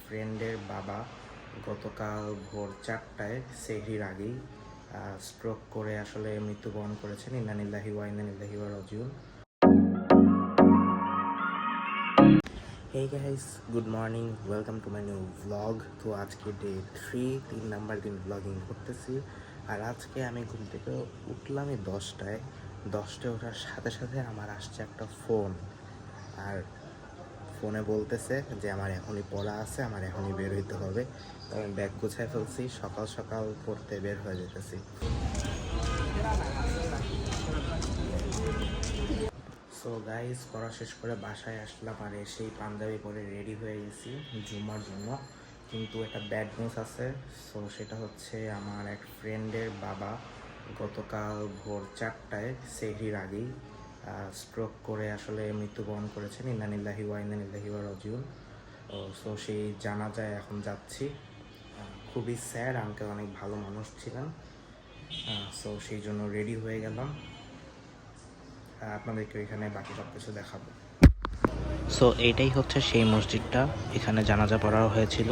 ফ্রেন্ডের বাবা গতকাল ভোর 4টায় সেহরির আগেই স্ট্রোক করে আসলে মৃত্যুবরণ করেছেন। ইন্না লিল্লাহি ওয়া ইন্না ইলাইহি রাজিউন। Hey guys, good morning, welcome to my new vlog. তো আজকে ডে 3 নাম্বার দিন ব্লগিং করতেছি। আর আজকে আমি ঘুম থেকে উঠলামই 10টায় ওঠার সাথে সাথে আমার আসছে একটা ফোন। আর ফোনে বলতেছে যে আমার এখনই পড়া আছে, আমার এখনই বের হইতে হবে। তো আমি ব্যাগ গুছায় ফেলছি, সকাল সকাল পড়তে বের হয়ে যেতেছি। সো গাইজ, পড়া শেষ করে বাসায় আসলাম আর এসেই পাঞ্জাবি পরে রেডি হয়ে গেছি জুম্মার জন্য। কিন্তু একটা ব্যাড নিউজ আছে। সো সেটা হচ্ছে আমার এক ফ্রেন্ডের বাবা গতকাল ভোর 4টায় সেহরির আগেই স্ট্রোক করে আসলে মৃত্যুবরণ করেছেন। ইন্না লিল্লাহি ওয়া ইন্না ইলাইহি রাজিউন। সো সেই জানাজায় এখন যাচ্ছি। খুবই স্যাড, আঙ্কেল অনেক ভালো মানুষ ছিলেন। সো সেই জন্য রেডি হয়ে গেলাম, আপনাদেরকে এখানে বাকি সব কিছু দেখাবো। সো এইটাই হচ্ছে সেই মসজিদটা, এখানে জানাজা পড়া হয়েছিল।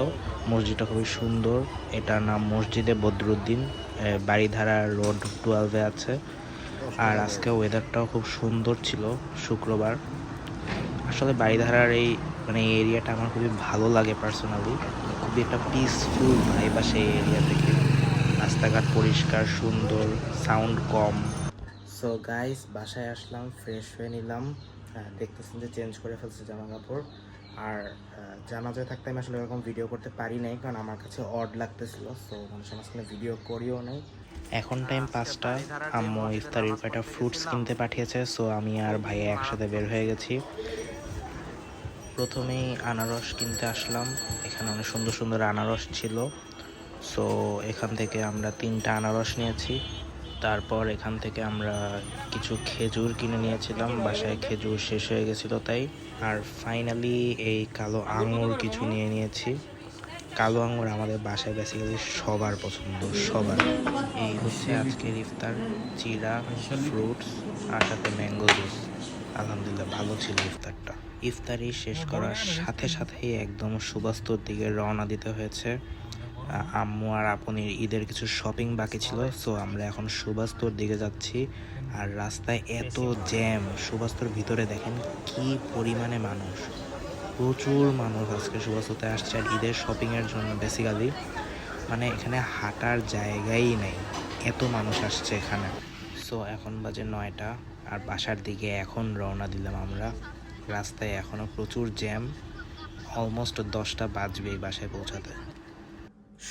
মসজিদটা খুবই সুন্দর। এটার নাম মসজিদে বদরুদ্দিন, বাড়িধারা রোড 12-এ আছে। আর আজকে ওয়েদারটাও খুব সুন্দর ছিল, শুক্রবার। আসলে বাড়িধারার এই এরিয়াটা আমার খুবই ভালো লাগে পার্সোনালি। খুবই একটা পিসফুল ভাইব আসে এই এরিয়া থেকে। রাস্তাঘাট পরিষ্কার, সুন্দর, সাউন্ড কম। সো গাইস, বাসায় আসলাম, ফ্রেশ হয়ে নিলাম। দেখতেছেন যে চেঞ্জ করে ফেলছে জামা কাপড়। আর জানাজায় থাকতে আমি আসলে এরকম ভিডিও করতে পারি নাই, কারণ আমার কাছে অড লাগতেছিল। সো মানুষের মাঝখানে ভিডিও করিও নাই। এখন টাইম 5টা, আম্মু ইফতারির কয়টা ফ্রুটস কিনতে পাঠিয়েছে। সো আমি আর ভাইয়া একসাথে বের হয়ে গেছি। প্রথমেই আনারস কিনতে আসলাম। এখানে অনেক সুন্দর সুন্দর আনারস ছিল। সো এখান থেকে আমরা 3টা আনারস নিয়েছি। তারপর এখান থেকে আমরা কিছু খেজুর কিনে নিয়েছিলাম, বাসায় খেজুর শেষ হয়ে গেছিলো তাই। আর ফাইনালি এই কালো আঙুর কিছু নিয়ে নিয়েছি। কালো আঙুর আমাদের বাসায় বেসিক্যালি সবার পছন্দ, সবার। এই হচ্ছে আজকের ইফতার, চিরা, ফ্রুটস আর সাথে ম্যাঙ্গো জুস। আলহামদুলিল্লাহ ভালো ছিল ইফতারটা। ইফতারি শেষ করার সাথে সাথেই একদম সুবাস্তর দিকে রওনা দিতে হয়েছে। আম্মু আর আপনির ঈদের কিছু শপিং বাকি ছিল। সো আমরা এখন সুবাস্তর দিকে যাচ্ছি। আর রাস্তায় এত জ্যাম, সুবাস্তর ভিতরে দেখেন কি পরিমাণে মানুষ, প্রচুর মানুষ আজকে সুবাস্ততে আসছে আর ঈদের শপিংয়ের জন্য। বেসিক্যালি এখানে হাঁটার জায়গাই নেই, এত মানুষ আসছে এখানে। সো এখন বাজে 9টা আর বাসার দিকে এখন রওনা দিলাম আমরা। রাস্তায় এখনও প্রচুর জ্যাম, অলমোস্ট 10টা বাজবেই বাসায় পৌঁছাতে।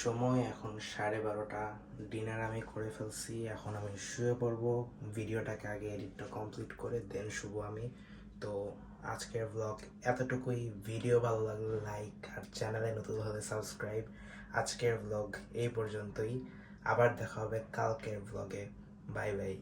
সময় এখন 12:30। ডিনার আমি করে ফেলছি, এখন আমি শুয়ে পড়বো। ভিডিওটাকে আগে এডিটটা কমপ্লিট করে দেন শুবো আমি। তো আজকের ব্লগ এতটুকুই। ভিডিও ভালো লাগলে লাইক, আর চ্যানেলে নতুন হলে সাবস্ক্রাইব। আজকের ব্লগ এই পর্যন্তই, আবার দেখা হবে কালকের ব্লগে। Bye bye.